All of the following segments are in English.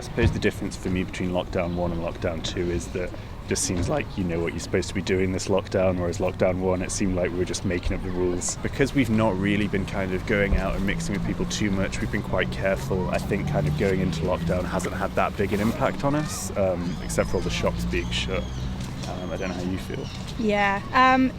I suppose the difference for me between lockdown 1 and lockdown 2 is that it just seems like you know what you're supposed to be doing this lockdown, whereas lockdown 1 it seemed like we were just making up the rules. Because we've not really been kind of going out and mixing with people too much, we've been quite careful. I think kind of going into lockdown hasn't had that big an impact on us, except for all the shops being shut. I don't know how you feel. Yeah,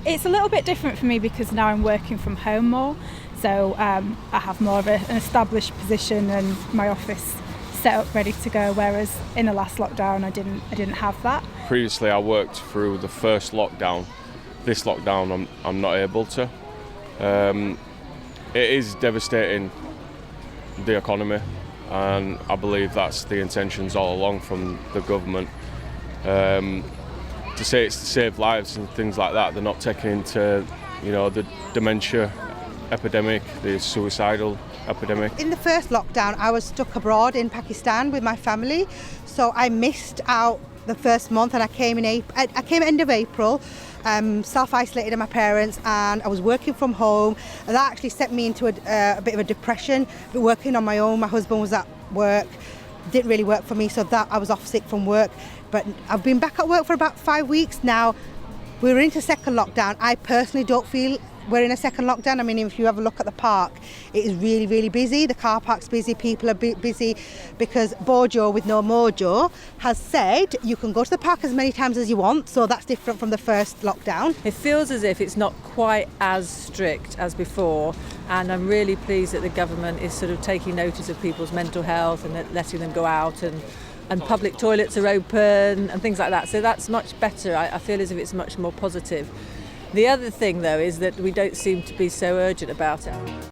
it's a little bit different for me because now I'm working from home more, so I have more of an established position and my office set up ready to go, whereas in the last lockdown I didn't have that. Previously I worked through the first lockdown. This lockdown I'm not able to. It is devastating the economy, and I believe that's the intentions all along from the government. To say it's to save lives and things like that, they're not taking into, the dementia epidemic, the suicidal epidemic. In the first lockdown, I was stuck abroad in Pakistan with my family, so I missed out the first month, and I came end of April, self-isolated at my parents, and I was working from home, and that actually sent me into a bit of a depression. Working on my own, my husband was at work, didn't really work for me, so that I was off sick from work. But I've been back at work for about 5 weeks now. We're into second lockdown. I personally don't feel we're in a second lockdown. I mean, if you have a look at the park, it is really, really busy. The car park's busy, people are busy, because Bojo with no mojo has said you can go to the park as many times as you want, so that's different from the first lockdown. It feels as if it's not quite as strict as before, and I'm really pleased that the government is sort of taking notice of people's mental health and letting them go out, and public toilets are open and things like that. So that's much better. I feel as if it's much more positive. The other thing, though, is that we don't seem to be so urgent about it.